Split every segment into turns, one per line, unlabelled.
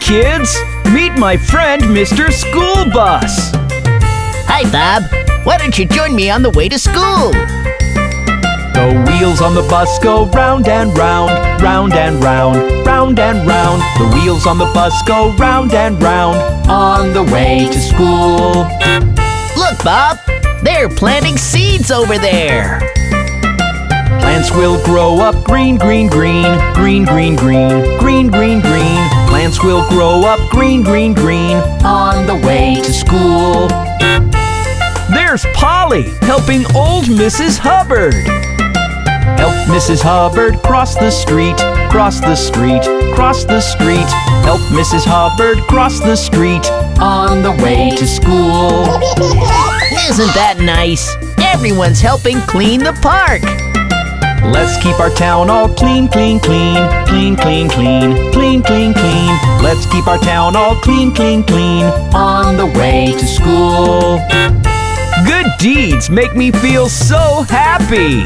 kids! Meet my friend, Mr. School Bus!
Hi, Bob. Why don't you join me on the way to school?
The wheels on the bus go round and round, round and round, round and round. The wheels on the bus go round and round, on the way to school.
Look, Bob. They're planting seeds over there.
Plants will grow up green, green, green, green, green, green, green, green, green. Plants will grow up green, green, green, on the way to school. There's Polly helping old Mrs. Hubbard. Help Mrs. Hubbard cross the street, cross the street, cross the street. Help Mrs. Hubbard cross the street, on the way to school.
Isn't that nice? Everyone's helping clean the park.
Let's keep our town all clean, clean, clean, clean, clean, clean, clean, clean, clean. Let's keep our town all clean, clean, clean, on the way to school. Good deeds make me feel so happy.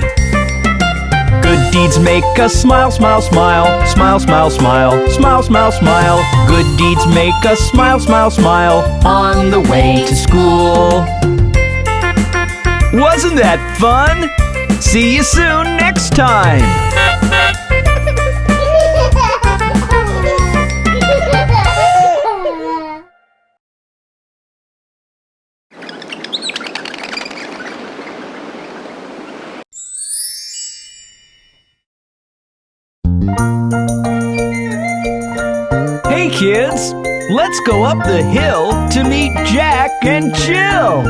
Good deeds make us smile, smile, smile, smile, smile, smile, smile, smile, smile. Good deeds make us smile, smile, smile, on the way to school. Wasn't that fun? See you soon next time! Hey kids, let's go up the hill to meet Jack and Jill.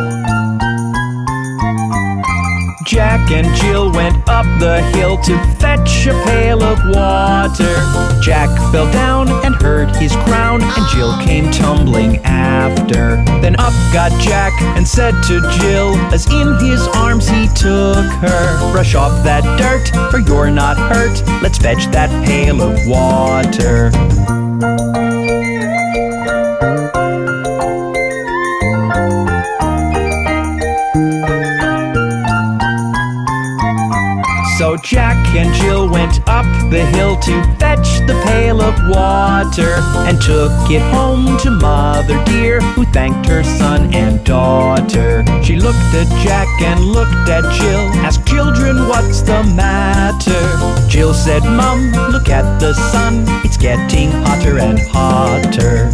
Jack and Jill went up the hill to fetch a pail of water. Jack fell down and hurt his crown, and Jill came tumbling after. Then up got Jack and said to Jill, as in his arms he took her, brush off that dirt, for you're not hurt. Let's fetch that pail of water. So Jack and Jill went up the hill to fetch the pail of water, and took it home to Mother dear, who thanked her son and daughter. She looked at Jack and looked at Jill, asked children what's the matter. Jill said, Mum, look at the sun, it's getting hotter and hotter.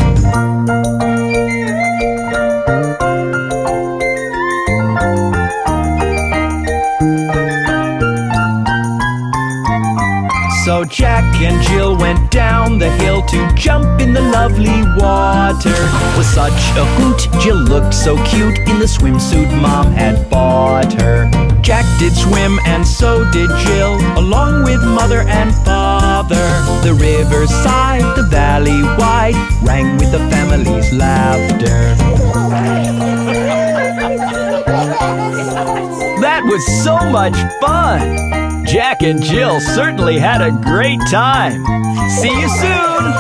So Jack and Jill went down the hill to jump in the lovely water. Was such a hoot, Jill looked so cute in the swimsuit Mom had bought her. Jack did swim and so did Jill, along with Mother and Father. The riverside, the valley wide, rang with the family's laughter. That was so much fun! Jack and Jill certainly had a great time. See you soon!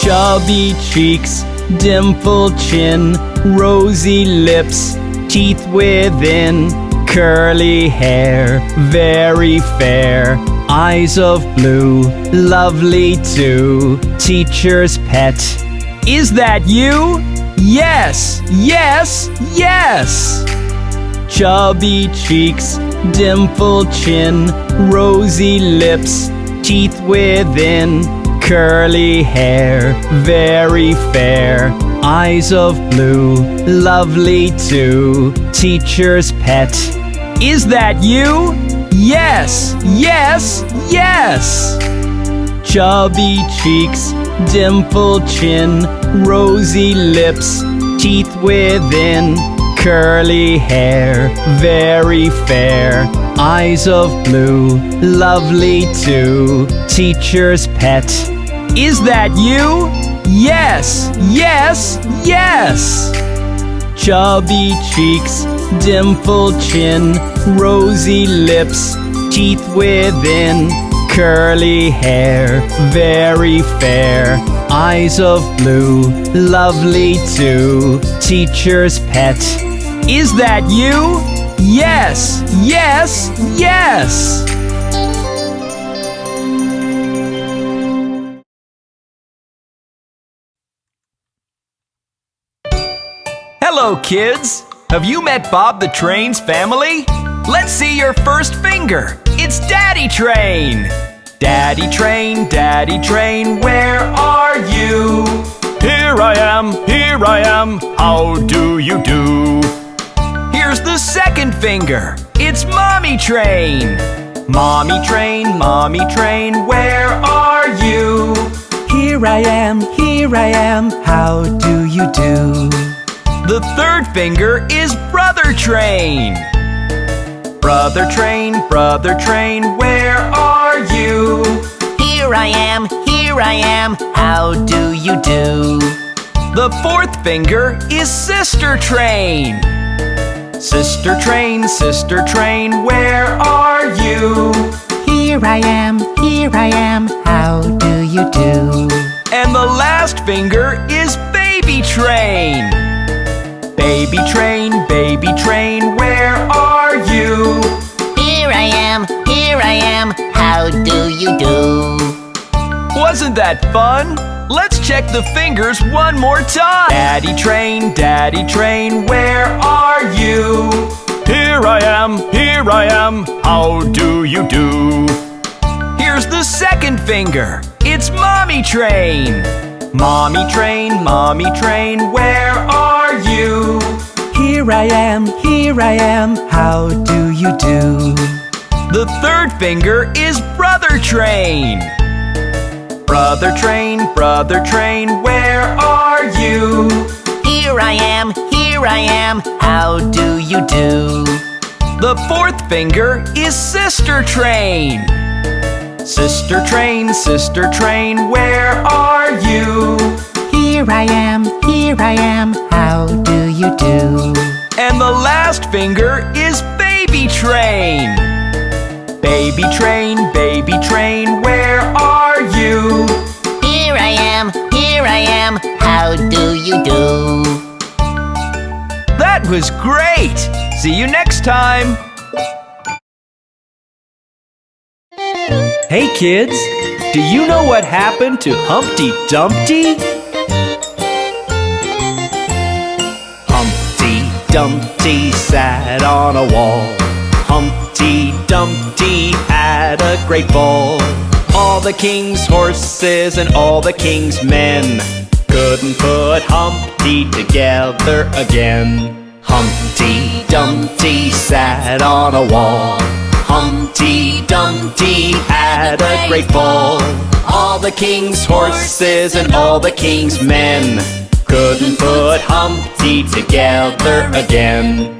Chubby cheeks, dimpled chin, rosy lips, teeth within, curly hair, very fair. Eyes of blue, lovely too, teacher's pet. Is that you? Yes, yes, yes! Chubby cheeks, dimpled chin, rosy lips, teeth within, curly hair, very fair. Eyes of blue, lovely too, teacher's pet. Is that you? Yes, yes, yes! Chubby cheeks, dimpled chin, rosy lips, teeth within, curly hair, very fair. Eyes of blue, lovely too, teacher's pet. Is that you? Yes, yes, yes! Chubby cheeks, dimpled chin, rosy lips, teeth within, curly hair, very fair. Eyes of blue, lovely too, teacher's pet. Is that you? Yes, yes, yes! Hello, kids! Have you met Bob the Train's family? Let's see your first finger. It's Daddy Train. Daddy Train, where are you? Here I am, how do you do? Here's the second finger. It's Mommy Train. Mommy Train, where are you? Here I am, how do you do? The third finger is Brother Train. Brother Train, where are you?
Here I am, how do you do?
The fourth finger is Sister Train. Sister Train, where are you?
Here I am, how do you do?
And the last finger is Baby Train. Baby Train, where are you?
Here I am, how do you do?
Wasn't that fun? Let's check the fingers one more time. Daddy Train, where are you? Here I am, how do you do? Here's the second finger. It's Mommy Train. Mommy Train, where are you? Here I am, how do you do? The third finger is Brother Train. Brother Train, where are you?
Here I am, how do you do?
The fourth finger is Sister Train. Sister Train, where are you?
Here I am, how do you do?
And the last finger is Baby Train. Baby Train, where are you?
Here I am, how do you do?
That was great! See you next time! Hey kids, do you know what happened to Humpty Dumpty? Humpty Dumpty sat on a wall. Humpty Dumpty had a great fall. All the king's horses and all the king's men couldn't put Humpty together again. Humpty Dumpty sat on a wall. Humpty Dumpty had a great fall. All the king's horses and all the king's men couldn't put Humpty together again.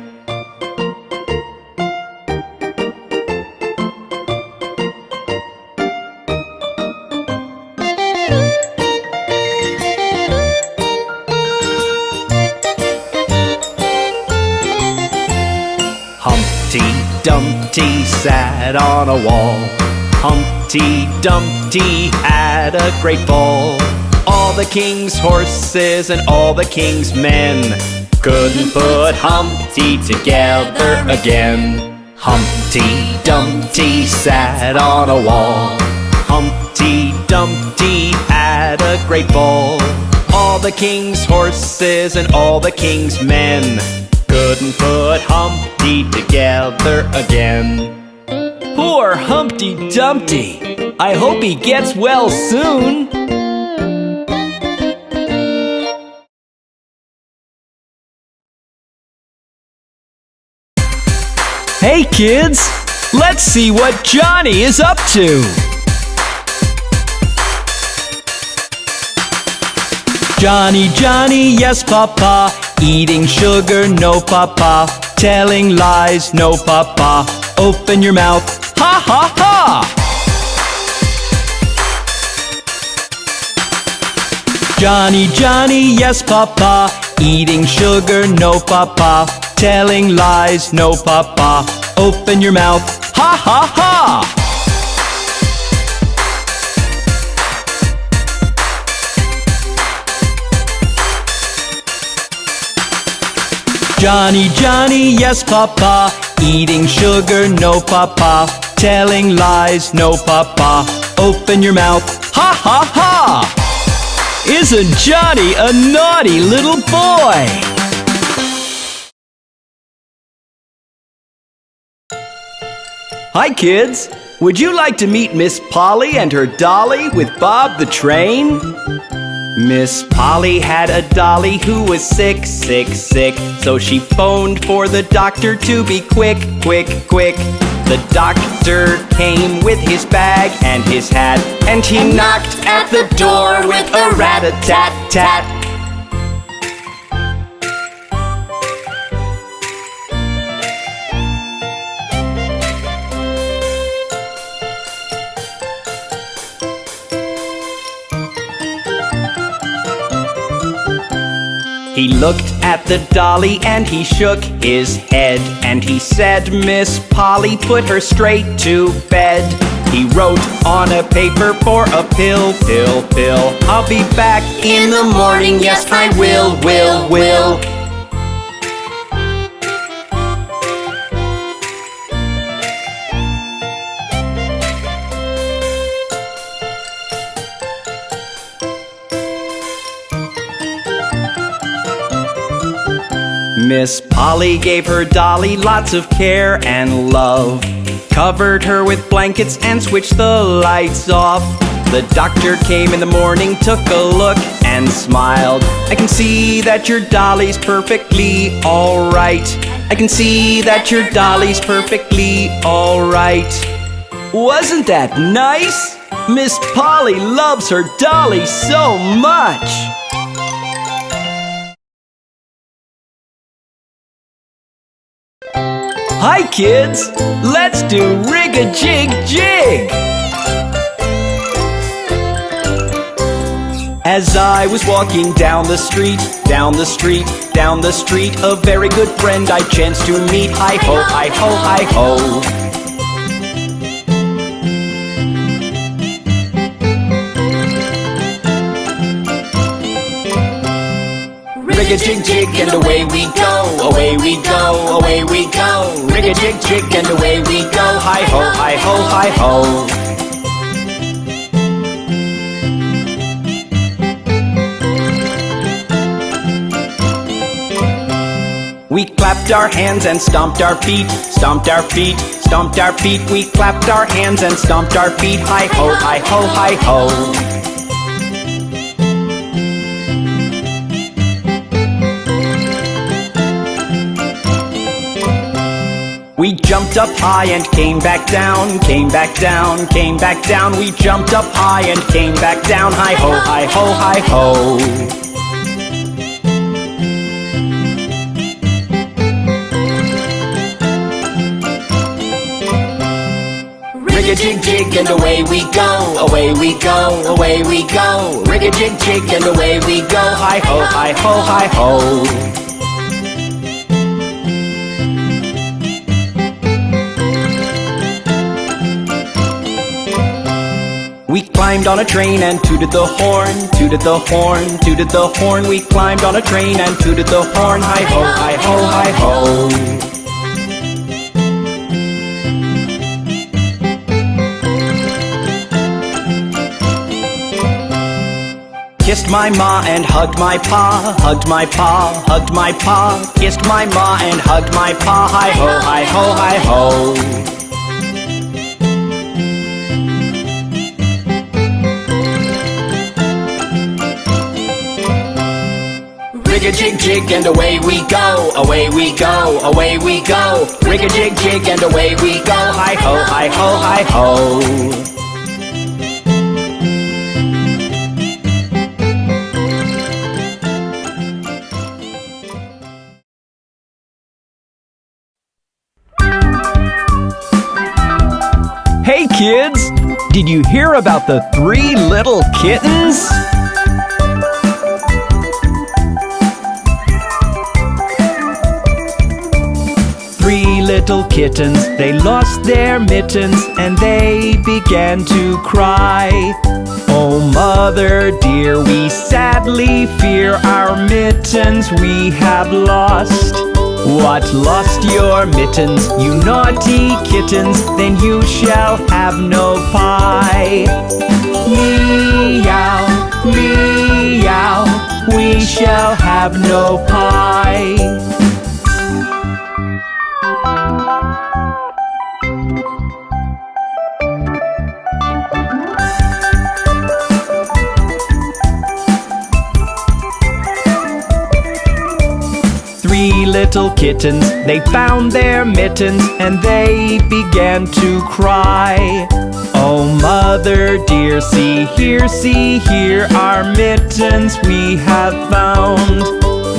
Humpty Dumpty sat on a wall. Humpty Dumpty had a great fall. All the king's horses and all the king's men couldn't put Humpty together again. Humpty Dumpty sat on a wall. Humpty Dumpty had a great fall. All the king's horses and all the king's men couldn't put Humpty together again. Poor Humpty Dumpty. I hope he gets well soon. Hey kids, let's see what Johnny is up to. Johnny, Johnny, yes papa. Eating sugar, no papa. Telling lies, no papa. Open your mouth, ha ha ha! Johnny, Johnny, yes papa. Eating sugar, no papa. Telling lies, no papa. Open your mouth, ha ha ha! Johnny, Johnny, yes, Papa. Eating sugar, no, Papa. Telling lies, no, Papa. Open your mouth, ha, ha, ha! Isn't Johnny a naughty little boy? Hi, kids. Would you like to meet Miss Polly and her dolly with Bob the Train? Miss Polly had a dolly who was sick, sick, sick. So she phoned for the doctor to be quick, quick, quick. The doctor came with his bag and his hat, and he knocked at the door with a rat-a-tat-tat. He looked at the dolly and he shook his head, and he said, Miss Polly, put her straight to bed. He wrote on a paper for a pill, pill, pill. I'll be back in the morning, yes I will. Miss Polly gave her dolly lots of care and love, covered her with blankets and switched the lights off. The doctor came in the morning, took a look and smiled. I can see that your dolly's perfectly all right. I can see that your dolly's perfectly all right. Wasn't that nice? Miss Polly loves her dolly so much. Hi kids, let's do Rig-a-Jig Jig! As I was walking down the street, down the street, down the street, a very good friend I chanced to meet. Hi-ho, hi-ho, hi-ho. Rig-a-jig-jig and away we go, away we go, away we go. Rig-a-jig-jig and away we go, hi-ho, hi-ho, hi-ho. We clapped our hands and stomped our feet, stomped our feet, stomped our feet. We clapped our hands and stomped our feet, hi-ho, hi-ho, hi-ho. We jumped up high and came back down, came back down, came back down. We jumped up high and came back down, hi-ho, hi-ho, hi-ho. Rig-a-jig-jig and away we go, away we go, away we go. Rig-a-jig-jig and away we go, hi-ho, hi-ho, hi-ho. We climbed on a train and tooted the horn, tooted the horn, tooted the horn. We climbed on a train and tooted the horn, hi-ho, hi-ho, hi-ho. Kissed my ma and hugged my pa, hugged my pa, hugged my pa. Kissed my ma and hugged my pa, hi-ho, hi-ho, hi-ho. Rig-a-jig-jig and away we go, away we go, away we go. Rig-a-jig-jig and away we go, hi-ho, hi-ho, hi-ho. Hey kids, did you hear about the 3 little kittens? 3 little kittens, they lost their mittens and they began to cry. Oh mother dear, we sadly fear our mittens we have lost. What, lost your mittens, you naughty kittens? Then you shall have no pie. Meow, meow, we shall have no pie. Three little kittens, they found their mittens, and they began to cry. Oh, mother dear, see here, our mittens we have found.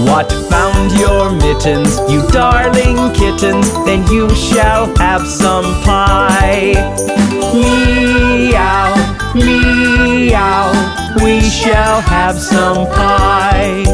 What, found your mittens, you darling kittens? Then you shall have some pie. Meow, meow, we shall have some pie.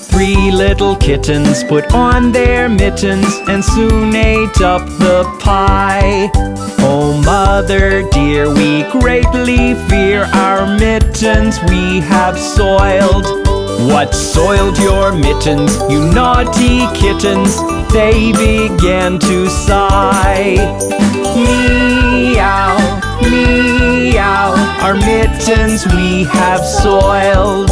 Three little kittens put on their mittens and soon ate up the pie. Oh, mother dear, we greatly fear our mittens we have soiled. What, soiled your mittens, you naughty kittens? They began to sigh. Meow, meow, our mittens we have soiled.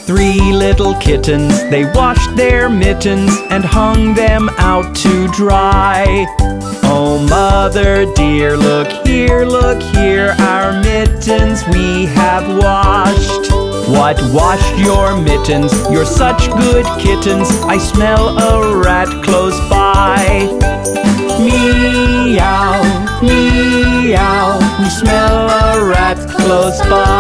Three little kittens, they washed their mittens and hung them out to dry. Oh, mother dear, look here, our mittens we have washed. What, washed your mittens? You're such good kittens, I smell a rat close by. Meow, meow, we smell a rat close by.